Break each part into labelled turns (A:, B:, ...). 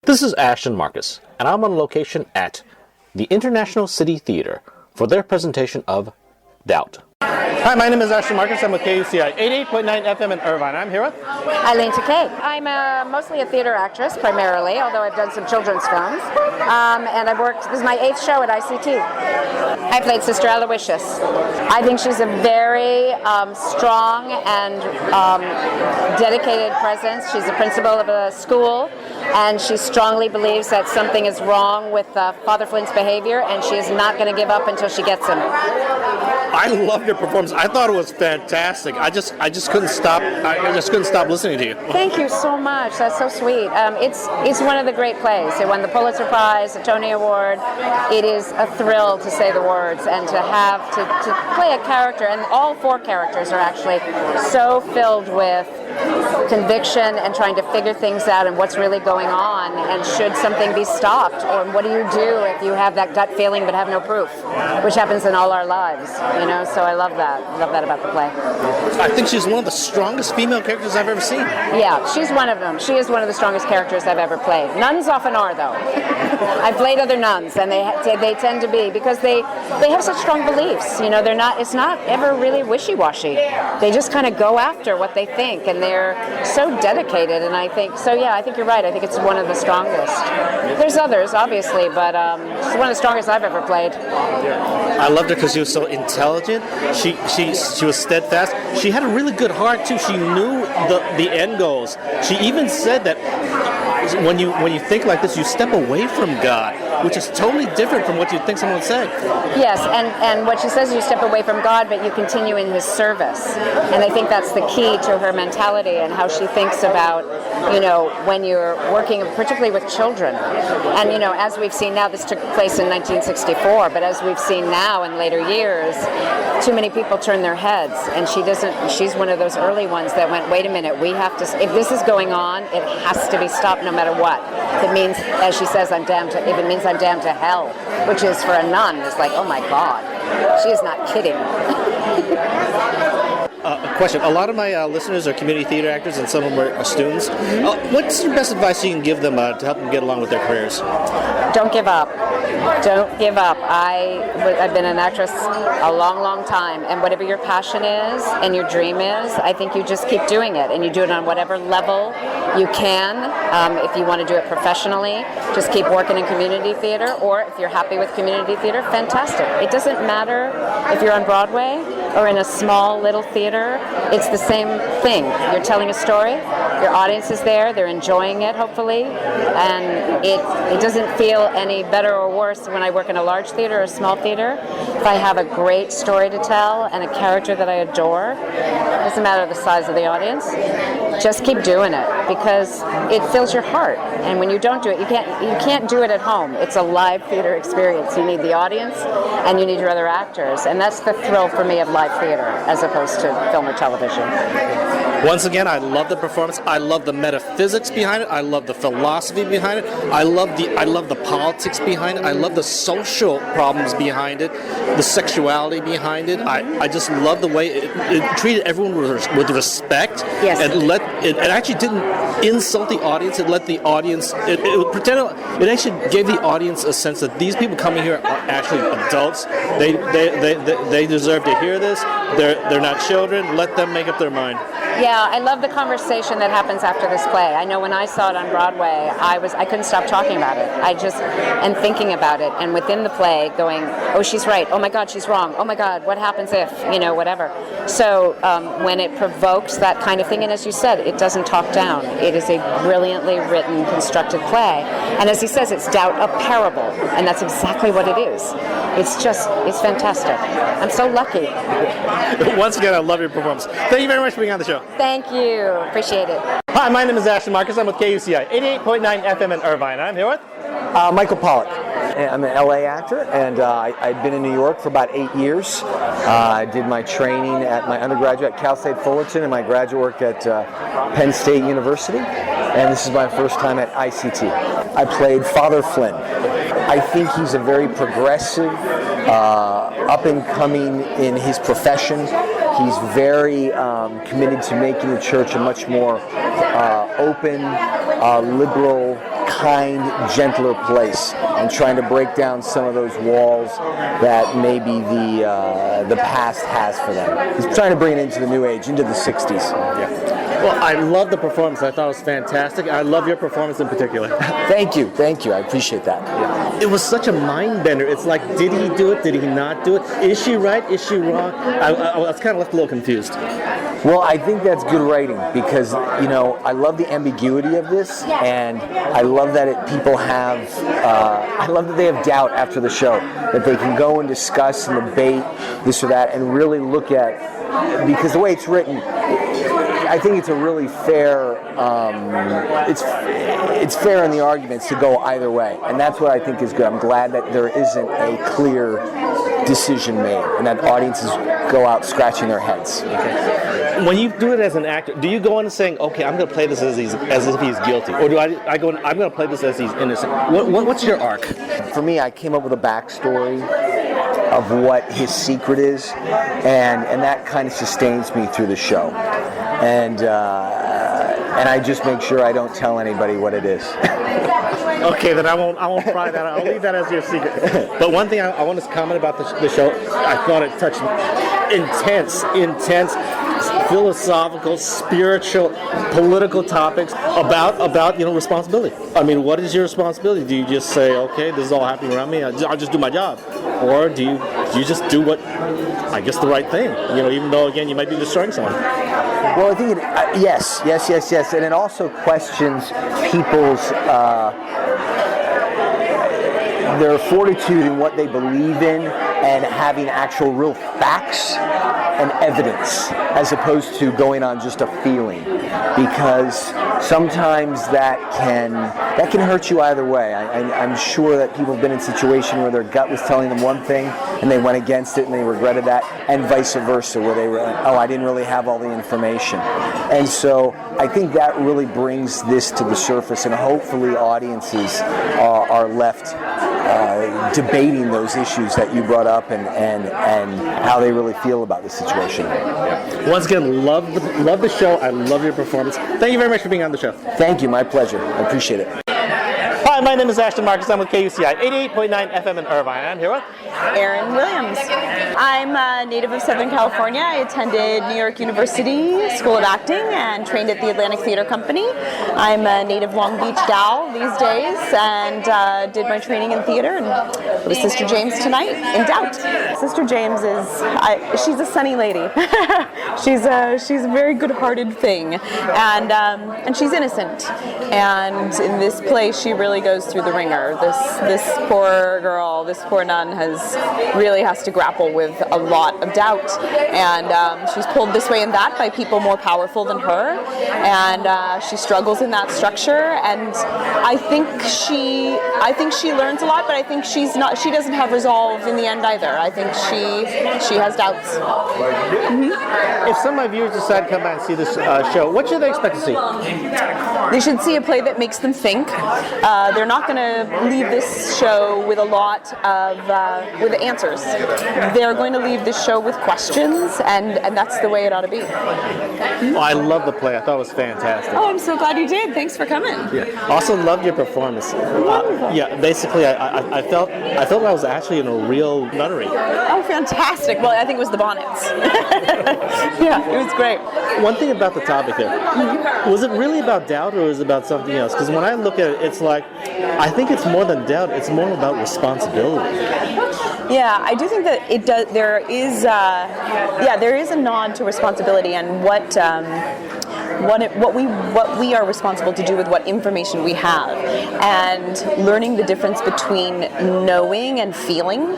A: This is Ashton Marcus, and I'm on location at the International City Theater for their presentation of Doubt. Hi, my name is Ashton Marcus. I'm with KUCI 88.9 FM in Irvine. I'm here with
B: Eileen Takei. I'm mostly a theater actress, primarily, although I've done some children's films. And I've worked, this is my 8th show at ICT. I played Sister Aloysius. I think she's a very strong and dedicated presence. She's the principal of a school, and she strongly believes that something is wrong with Father Flint's behavior, and she is not going to give up until she gets him.
A: I loved your performance. I thought it was fantastic. I just couldn't stop. I just couldn't stop listening to you.
B: Thank you so much. That's so sweet. It's one of the great plays. It won the Pulitzer Prize, the Tony Award. It is a thrill to say the words and to have to play a character, and all 4 characters are actually so filled with conviction and trying to figure things out and what's really going on, and should something be stopped, or what do you do if you have that gut feeling but have no proof, which happens in all our lives, you know. So I love that about the play.
A: I think she's one of the strongest female characters I've ever seen.
B: Yeah, she's one of them. She is one of the strongest characters I've ever played. Nuns often are, though. I've played other nuns, and they tend to be, because they have such strong beliefs, you know. It's not ever really wishy-washy. They just kind of go after what they think, and they're so dedicated, and I think you're right. I think it's one of the strongest. There's others, obviously, but it's one of the strongest I've ever played.
A: I loved her because she was so intelligent. She was steadfast. She had a really good heart too. She knew the end goals. She even said that when you think like this, you step away from God, which is totally different from what you'd think someone would say.
B: Yes, and what she says is you step away from God, but you continue in His service. And I think that's the key to her mentality and how she thinks about, you know, when you're working, particularly with children. And, you know, as we've seen now, this took place in 1964, but as we've seen now in later years, too many people turn their heads, and she's one of those early ones that went, wait a minute, we have to, if this is going on, it has to be stopped no matter what. If it means, as she says, if it means I'm damned to hell, which is for a nun, it's like, oh my God, she is not kidding.
A: A question. A lot of my listeners are community theater actors, and some of them are students. What's your best advice you can give them to help them get along with their careers?
B: Don't give up. Don't give up. I've been an actress a long, long time, and whatever your passion is and your dream is, I think you just keep doing it, and you do it on whatever level you can. If you want to do it professionally, just keep working in community theater, or if you're happy with community theater, fantastic. It doesn't matter if you're on Broadway or in a small little theater. It's the same thing. You're telling a story, your audience is there, they're enjoying it, hopefully, and it doesn't feel any better or worse when I work in a large theater or a small theater. If I have a great story to tell and a character that I adore, it doesn't matter the size of the audience, just keep doing it, because it fills your heart. And when you don't do it, you can't do it at home. It's a live theater experience. You need the audience and you need your other actors, and that's the thrill for me of live theater as opposed to film or television.
A: Once again, I love the performance. I love the metaphysics behind it. I love the philosophy behind it. I love the politics behind it. I love the social problems behind it, the sexuality behind it. I just love the way it treated everyone with respect.
B: Yes.
A: And it actually didn't insult the audience. It let the audience. It actually gave the audience a sense that these people coming here are actually adults. They deserve to hear this. They're not children. Let them make up their mind.
B: Yeah, I love the conversation that happens after this play. I know when I saw it on Broadway, I couldn't stop talking about it. And thinking about it, and within the play going, oh, she's right, oh my God, she's wrong, oh my God, what happens if, you know, whatever. So when it provokes that kind of thing, and as you said, it doesn't talk down. It is a brilliantly written, constructed play. And as he says, it's doubt a parable, and that's exactly what it is. It's fantastic. I'm so lucky.
A: Once again, I love your performance. Thank you very much for being on the show.
B: Thank you. Appreciate it.
A: Hi, my name is Ashton Marcus. I'm with KUCI 88.9 FM in Irvine. I'm here with
C: Michael Pollack. I'm an LA actor, and I'd been in New York for about 8 years. I did my training at my undergraduate at Cal State Fullerton and my graduate work at Penn State University, and this is my first time at ICT. I played Father Flynn. I think he's a very progressive, up-and-coming in his profession. He's very committed to making the church a much more open, liberal, kind, gentler place, and trying to break down some of those walls that maybe the past has for them. He's trying to bring it into the new age, into the 60s.
A: Well, I love the performance. I thought it was fantastic. I love your performance in particular.
C: Thank you. I appreciate that.
A: It was such a mind bender. It's like, did he do it? Did he not do it? Is she right? Is she wrong? I was kind of left a little confused.
C: Well, I think that's good writing because, I love the ambiguity of this, and I love that people have, I love that they have doubt after the show, that they can go and discuss and debate this or that and really look at, because the way it's written, I think it's a really fair, it's fair in the arguments to go either way, and that's what I think is good. I'm glad that there isn't a clear decision made, and that audiences go out scratching their heads.
A: Okay. When you do it as an actor, do you go in saying, "Okay, I'm going to play this as if he's guilty," or do I go in, "I'm going to play this as he's innocent"? What's your arc?
C: For me, I came up with a backstory of what his secret is, and that kind of sustains me through the show. And I just make sure I don't tell anybody what it is.
A: Okay, then I won't pry that out. I'll leave that as your secret. But one thing I want to comment about the show, I thought it touched intense, philosophical, spiritual, political topics about responsibility. I mean, what is your responsibility? Do you just say, okay, this is all happening around me, I'll just do my job, or do you just do what I guess the right thing? Even though again you might be destroying someone.
C: Well, I think yes, and it also questions people's their fortitude in what they believe in and having actual real facts and evidence as opposed to going on just a feeling, because sometimes that can hurt you either way. I'm sure that people have been in a situation where their gut was telling them one thing and they went against it and they regretted that, and vice versa, where they were like, oh, I didn't really have all the information. And so I think that really brings this to the surface, and hopefully audiences are left debating those issues that you brought up and how they really feel about the situation.
A: Once again, love the show. I love your performance. Thank you very much for being on the show.
C: Thank you. My pleasure. I appreciate it.
A: Hi, my name is Ashton Marcus. I'm with KUCI 88.9 FM in Irvine. I'm here with
D: Erin Williams. I'm a native of Southern California. I attended New York University School of Acting and trained at the Atlantic Theater Company. I'm a native Long Beach gal these days and did my training in theater and with Sister James tonight in Doubt. Sister James she's a sunny lady. she's a very good-hearted thing, and she's innocent. And in this play, she really goes through the ringer. This poor girl, this poor nun really has to grapple with a lot of doubt, and she's pulled this way and that by people more powerful than her, and she struggles in that structure. And I think she learns a lot, but I think she doesn't have resolve in the end either. I think she has doubts.
A: Mm-hmm. If some of my viewers decide to come by and see this show, what should they expect to see?
D: They should see a play that makes them think. They're not going to leave this show with a lot of with answers. They're going to leave this show with questions, and that's the way it ought to be.
A: Well, I love the play. I thought it was fantastic.
D: Oh, I'm so glad you did. Thanks for coming.
A: Yeah. Also loved your performance. Yeah, basically, I felt I was actually in a real nunnery.
D: Oh, fantastic. Well, I think it was the bonnets. Yeah, it was great.
A: One thing about the topic here, was it really about doubt or was it about something else? Because when I look at it, it's like, I think it's more than doubt, it's more about responsibility.
D: Yeah, I do think that it does. There is a nod to responsibility and what we are responsible to do with what information we have, and learning the difference between knowing and feeling.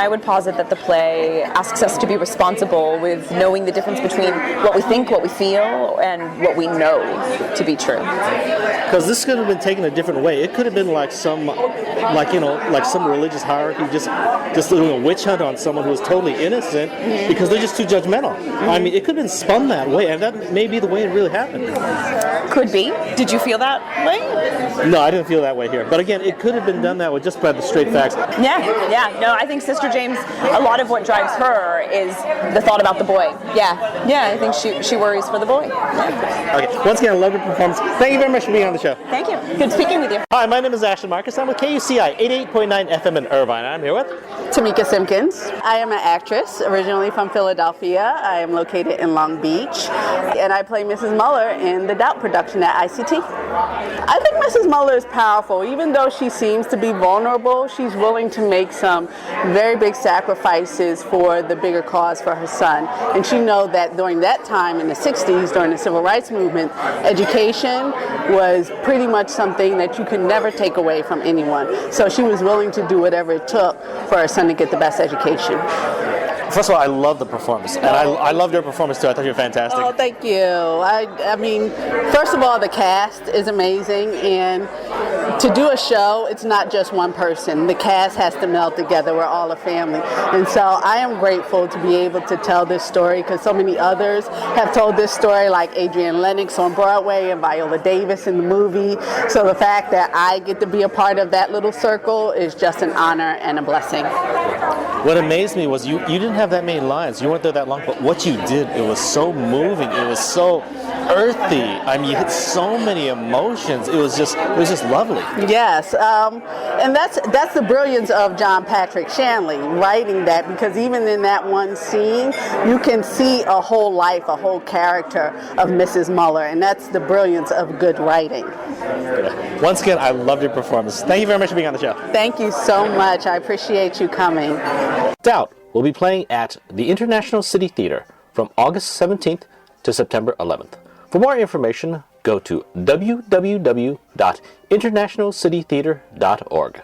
D: I would posit that the play asks us to be responsible with knowing the difference between what we think, what we feel, and what we know to be true.
A: Because this could have been taken a different way. It could have been like some religious hierarchy, just doing a witch hunt on someone who was totally innocent because they're just too judgmental. I mean, it could have been spun that way, and that may be the way it really happened.
D: Could be. Did you feel that way?
A: No, I didn't feel that way here. But again, it could have been done that way just by the straight facts.
D: Yeah. No, I think Sister James, a lot of what drives her is the thought about the boy. Yeah, I think she worries for the boy.
A: Okay, once again, I love your performance. Thank you very much for being on the show.
D: Thank you. Good speaking with you.
A: Hi, my name is Ashton Marcus. I'm with KUCI 88.9 FM in Irvine. I'm here with
E: Tamika Simpkins. I am an actress, originally from Philadelphia. I am located in Long Beach, and I play Mrs. Muller in the Doubt production at ICT. I think Mrs. Muller is powerful. Even though she seems to be vulnerable, she's willing to make some very big sacrifices for the bigger cause for her son. And she knows that during that time in the 60s, during the Civil Rights Movement, education was pretty much something that you could never take away from anyone. So she was willing to do whatever it took for her son to get the best education.
A: First of all, I love the performance, and I loved your performance too. I thought you were fantastic.
E: Oh, thank you. I mean, first of all, the cast is amazing, and to do a show, it's not just one person. The cast has to meld together. We're all a family. And so I am grateful to be able to tell this story because so many others have told this story, like Adrienne Lennox on Broadway and Viola Davis in the movie. So the fact that I get to be a part of that little circle is just an honor and a blessing.
A: What amazed me was you didn't have that many lines. You weren't there that long, but what you did, it was so moving. It was so earthy. I mean, you hit so many emotions. It was just lovely.
E: Yes, and that's the brilliance of John Patrick Shanley writing that, because even in that one scene, you can see a whole life, a whole character of Mrs. Muller, and that's the brilliance of good writing.
A: Once again, I loved your performance. Thank you very much for being on the show.
E: Thank you so much. I appreciate you coming.
A: Doubt will be playing at the International City Theater from August 17th to September 11th. For more information, go to www.internationalcitytheater.org.